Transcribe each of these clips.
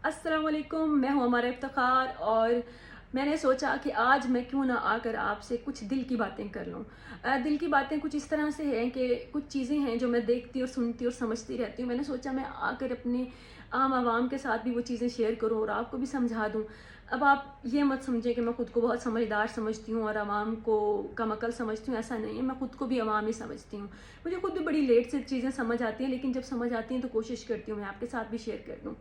अस्सलाम वालेकुम, मैं हूँ हमारा इफ्तिखार और मैंने सोचा कि आज मैं क्यों ना आकर आपसे कुछ दिल की बातें कर लूँ। दिल की बातें कुछ इस तरह से हैं कि कुछ चीज़ें हैं जो मैं देखती और सुनती और समझती रहती हूँ। मैंने सोचा मैं आकर अपने आम आवाम के साथ भी वो चीज़ें शेयर करूँ और आपको भी समझा दूँ। अब आप ये मत समझें कि मैं खुद को बहुत समझदार समझती हूँ और आवाम को कम अकल समझती हूँ, ऐसा नहीं है। मैं खुद को भी आवाम ही समझती हूँ। मुझे खुद भी बड़ी लेट से चीज़ें समझ आती हैं, लेकिन जब समझ आती हैं तो कोशिश करती हूँ मैं आपके साथ भी शेयर कर दूँ।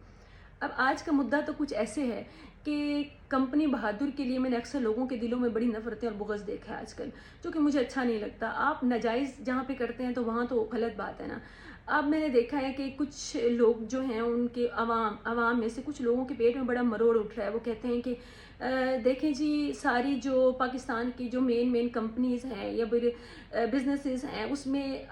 अब आज का मुद्दा तो कुछ ऐसे है कि कंपनी बहादुर के लिए मैंने अक्सर लोगों के दिलों में बड़ी नफ़रतें और बुग़्ज़ देखा है आजकल, जो कि मुझे अच्छा नहीं लगता। आप नाजायज़ जहाँ पे करते हैं तो वहाँ तो गलत बात है ना। अब मैंने देखा है कि कुछ लोग जो हैं उनके अवाम में से कुछ लोगों के पेट में बड़ा मरोड़ उठ रहा है। वो कहते हैं कि देखें जी, सारी जो पाकिस्तान की जो मेन कंपनीज़ हैं या फिर बिज़नेसेस हैं उसमें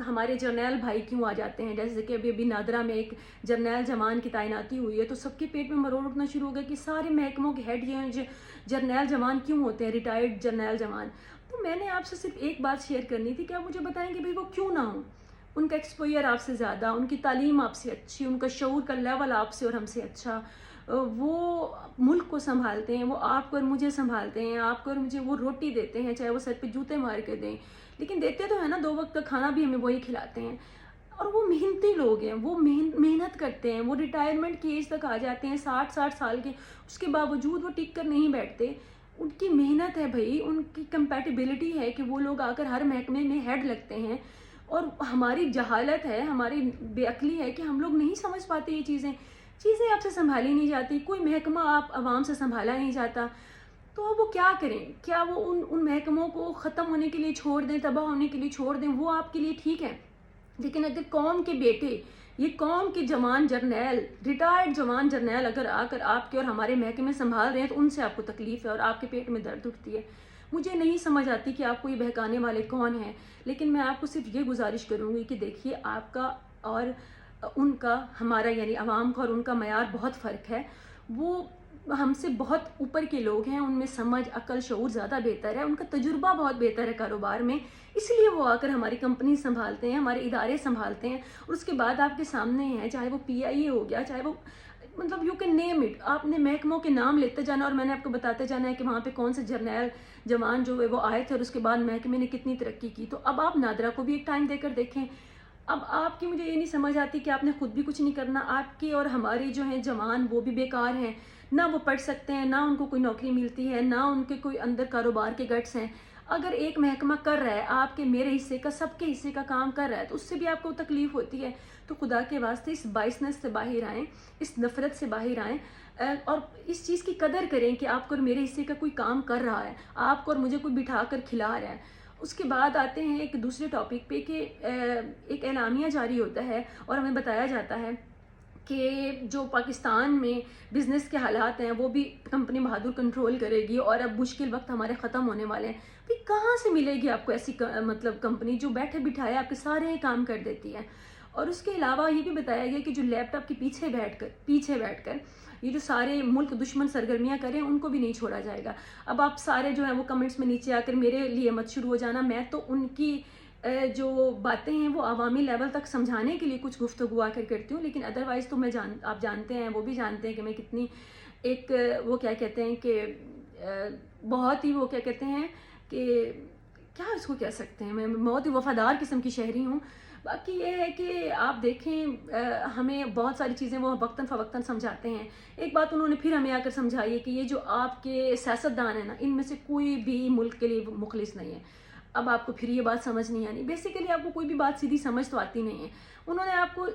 हमारे जर्नैल भाई क्यों आ जाते हैं। जैसे कि अभी नादरा में एक जर्नैल जवान की तैनाती हुई है, तो सबके पेट में मरोड़ उठना शुरू हो गया कि सारे महकमों के हेड ये जर्नैल जवान क्यों होते हैं, रिटायर्ड जर्नैल जवान। तो मैंने आपसे सिर्फ एक बात शेयर करनी थी कि आप मुझे बताएं कि भाई वो क्यों ना हो। उनका एक्सपोजर आपसे ज़्यादा, उनकी तालीम आपसे अच्छी, उनका शऊर का लेवल आपसे और हमसे अच्छा। वो मुल्क को संभालते हैं, वो आपको और मुझे संभालते हैं, आपको और मुझे वो रोटी देते हैं, चाहे वो सर पे जूते मार के दें, लेकिन देते तो है ना, 2 वक्त का खाना भी हमें वही खिलाते हैं। और वो मेहनती लोग हैं, वो मेहनत करते हैं, वो रिटायरमेंट की एज तक आ जाते हैं 60-60 साल के, उसके बावजूद वो टिक कर नहीं बैठते। उनकी मेहनत है भाई, उनकी कंपैटिबिलिटी है कि वो लोग आकर हर महकमे में हेड लगते हैं। और हमारी जहालत है, हमारी बेअक्ली है कि हम लोग नहीं समझ पाते ये चीज़ें आपसे संभाली नहीं जाती, कोई महकमा आप आवाम से संभाला नहीं जाता। तो अब वो क्या करें? क्या वो उन महकमों को ख़त्म होने के लिए छोड़ दें, तबाह होने के लिए छोड़ दें, वो आपके लिए ठीक है। लेकिन अगर कौम के बेटे, ये कौम के जवान जर्नैल, रिटायर्ड जवान जर्नैल अगर आकर आपके और हमारे महकमे संभाल रहे हैं तो उनसे आपको तकलीफ़ है और आपके पेट में दर्द उठती है। मुझे नहीं समझ आती कि आपको ये बहकाने वाले कौन हैं, लेकिन मैं आपको सिर्फ ये गुजारिश करूँगी कि देखिए, आपका और उनका, हमारा यानी आवाम का और उनका मयार बहुत फ़र्क है। वो हमसे बहुत ऊपर के लोग हैं, उनमें समझ, अकल, शऊर ज़्यादा बेहतर है, उनका तजुर्बा बहुत बेहतर है कारोबार में, इसलिए वो आकर हमारी कंपनी संभालते हैं, हमारे इदारे संभालते हैं। और उसके बाद आपके सामने हैं, चाहे वो पीआईए हो गया, चाहे वो, मतलब यू कैन नेम इट, आपने महकमों के नाम लेते जाना और मैंने आपको बताते जाना है कि वहाँ पे कौन से जर्नैल जवान जो है वो आए थे और उसके बाद महकमे ने कितनी तरक्की की। तो अब आप नादरा को भी एक टाइम देकर देखें। अब आपकी मुझे ये नहीं समझ आती कि आपने खुद भी कुछ नहीं करना, आपके और हमारे जो हैं जवान वो भी बेकार हैं, ना वो पढ़ सकते हैं, ना उनको कोई नौकरी मिलती है, ना उनके कोई अंदर कारोबार के गट्स हैं। अगर एक महकमा कर रहा है आपके मेरे हिस्से का, सबके हिस्से का काम कर रहा है, तो उससे भी आपको तकलीफ़ होती है। तो खुदा के वास्ते इस बाइसनेस से बाहर आएँ, इस नफ़रत से बाहर आएँ और इस चीज़ की कदर करें कि आपको और मेरे हिस्से का कोई काम कर रहा है, आपको और मुझे कोई बिठा कर खिला रहा है। उसके बाद आते हैं एक दूसरे टॉपिक पे कि एक एलामिया जारी होता है और हमें बताया जाता है कि जो पाकिस्तान में बिज़नेस के हालात हैं वो भी कंपनी बहादुर कंट्रोल करेगी और अब मुश्किल वक्त हमारे ख़त्म होने वाले हैं। भाई, कहाँ से मिलेगी आपको ऐसी मतलब कंपनी जो बैठे बिठाए आपके सारे काम कर देती है। और उसके अलावा ये भी बताया गया कि जो लैपटॉप के पीछे बैठकर ये जो सारे मुल्क दुश्मन सरगर्मियाँ करें, उनको भी नहीं छोड़ा जाएगा। अब आप सारे जो हैं वो कमेंट्स में नीचे आकर मेरे लिए मत शुरू हो जाना, मैं तो उनकी जो बातें हैं वो अवामी लेवल तक समझाने के लिए कुछ गुफ्तगू आकर करती हूँ, लेकिन अदरवाइज़ तो आप जानते हैं, वो भी जानते हैं कि मैं कितनी एक वो क्या कहते हैं कि बहुत ही वो क्या कहते हैं कि क्या इसको कह सकते हैं, मैं बहुत ही वफ़ादार किस्म की शहरी हूँ। बाकी ये है कि आप देखें, हमें बहुत सारी चीज़ें वो वक्तन फ़वक्तन समझाते हैं। एक बात उन्होंने फिर हमें आकर समझाई है कि ये जो आपके सियासतदान हैं ना, इनमें से कोई भी मुल्क के लिए मुखलिस नहीं है। अब आपको फिर ये बात समझ नहीं आनी, बेसिकली आपको कोई भी बात सीधी समझ तो आती नहीं है। उन्होंने आपको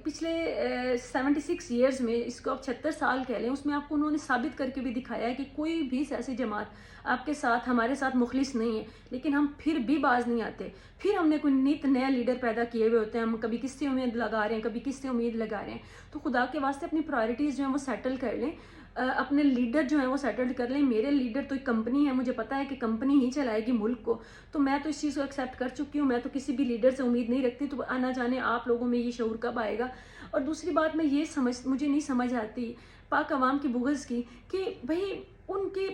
पिछले 76 ईयर्स में, इसको आप 76 साल कह लें, उसमें आपको उन्होंने साबित करके भी दिखाया है कि कोई भी सियासी जमात आपके साथ, हमारे साथ मुखलिस नहीं है, लेकिन हम फिर भी बाज नहीं आते। फिर हमने कोई नित नया लीडर पैदा किए हुए होते हैं, हम कभी किससे उम्मीद लगा रहे हैं, कभी किससे उम्मीद लगा रहे हैं। तो खुदा के वास्ते अपनी प्रायोरिटीज़ जो हैं वो सेटल कर लें, अपने लीडर जो हैं वो सेटल्ड कर लें। मेरे लीडर तो एक कंपनी है, मुझे पता है कि कंपनी ही चलाएगी मुल्क को, तो मैं तो इस चीज़ को एक्सेप्ट कर चुकी हूँ। मैं तो किसी भी लीडर से उम्मीद नहीं रखती, तो आना जाने आप लोगों में ये शऊर कब आएगा। और दूसरी बात मैं ये मुझे नहीं समझ आती पाक अवाम की बुग़्ज़ की कि भाई उनकी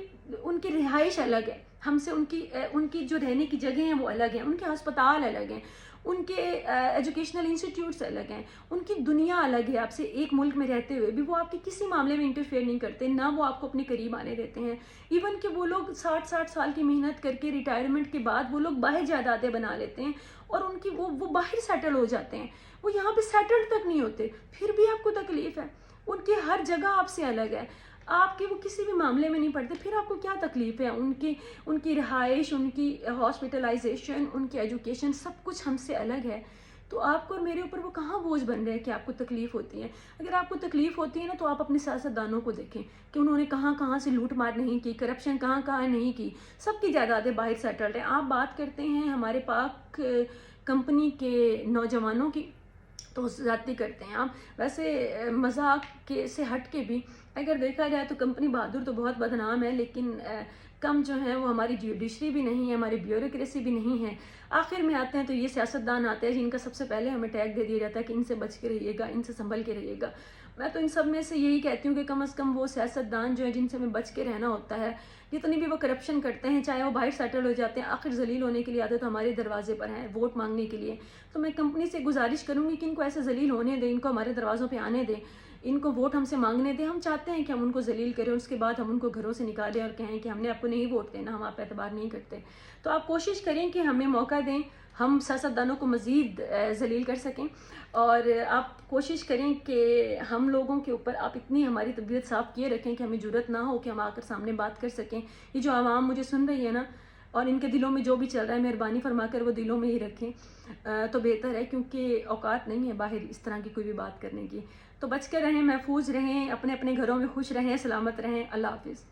उनकी रिहाइश अलग है हमसे, उनकी जो रहने की जगह हैं वो अलग हैं, उनके अस्पताल अलग हैं, ان کے ایجوکیشنل انسٹیٹیوٹس الگ ہیں، ان کی دنیا الگ ہے آپ سے، ایک ملک میں رہتے ہوئے بھی وہ آپ کے کسی معاملے میں انٹرفیئر نہیں کرتے، نہ وہ آپ کو اپنے قریب آنے دیتے ہیں۔ ایون کہ وہ لوگ 60 سال کی محنت کر کے ریٹائرمنٹ کے بعد وہ لوگ باہر جائیدادیں بنا لیتے ہیں اور ان کی وہ باہر سیٹل ہو جاتے ہیں، وہ یہاں پہ سیٹلڈ تک نہیں ہوتے، پھر بھی آپ کو تکلیف ہے۔ ان کی ہر جگہ آپ سے الگ ہے، آپ کے وہ کسی بھی معاملے میں نہیں پڑتے، پھر آپ کو کیا تکلیف ہے؟ ان کی رہائش، ان کی ہاسپٹلائزیشن، ان کی ایجوکیشن، سب کچھ ہم سے الگ ہے۔ تو آپ کو اور میرے اوپر وہ کہاں بوجھ بن رہے ہیں کہ آپ کو تکلیف ہوتی ہے؟ اگر آپ کو تکلیف ہوتی ہے نا، تو آپ اپنے سیاستدانوں کو دیکھیں کہ انہوں نے کہاں کہاں سے لوٹ مار نہیں کی، کرپشن کہاں کہاں نہیں کی، سب کی جائیدادیں باہر سیٹلڈ ہیں۔ آپ بات کرتے ہیں ہمارے پاک کمپنی کے نوجوانوں کی، تو زیادتی کرتے ہیں آپ۔ ویسے مذاق کے سے ہٹ کے بھی اگر دیکھا جائے تو کمپنی بہادر تو بہت بدنام ہے، لیکن کم جو ہیں وہ ہماری جوڈیشری بھی نہیں ہے، ہماری بیوروکریسی بھی نہیں ہے۔ آخر میں آتے ہیں تو یہ سیاستدان آتے ہیں جن کا سب سے پہلے ہمیں ٹیگ دے دیا جاتا ہے کہ ان سے بچ کے رہیے گا، ان سے سنبھل کے رہیے گا۔ میں تو ان سب میں سے یہی کہتی ہوں کہ کم از کم وہ سیاستدان جو ہیں جن سے ہمیں بچ کے رہنا ہوتا ہے، جتنی بھی وہ کرپشن کرتے ہیں، چاہے وہ باہر سیٹل ہو جاتے ہیں، آخر ذلیل ہونے کے لیے آتے تو ہمارے دروازے پر ہیں ووٹ مانگنے کے لیے۔ تو میں کمپنی سے گزارش کروں گی کہ ان کو ایسے ذلیل ہونے دیں، ان کو ہمارے دروازوں پہ آنے دیں، ان کو ووٹ ہم سے مانگنے دیں۔ ہم چاہتے ہیں کہ ہم ان کو ذلیل کریں، اس کے بعد ہم ان کو گھروں سے نکالیں اور کہیں کہ ہم نے آپ کو نہیں ووٹ دینا، ہم آپ پہ اعتبار نہیں کرتے۔ تو آپ کوشش کریں کہ ہمیں موقع دیں، ہم سیاستدانوں کو مزید ذلیل کر سکیں، اور آپ کوشش کریں کہ ہم لوگوں کے اوپر آپ اتنی ہماری طبیعت صاف کیے رکھیں کہ ہمیں جرأت نہ ہو کہ ہم آ کر سامنے بات کر سکیں۔ یہ جو عوام مجھے سن رہی ہے نا، اور ان کے دلوں میں جو بھی چل رہا ہے، مہربانی فرما کر وہ دلوں میں ہی رکھیں تو بہتر ہے، کیونکہ اوقات نہیں ہے باہر اس طرح کی کوئی بھی بات کرنے کی۔ تو بچ کر رہیں، محفوظ رہیں، اپنے اپنے گھروں میں خوش رہیں، سلامت رہیں۔ اللہ حافظ۔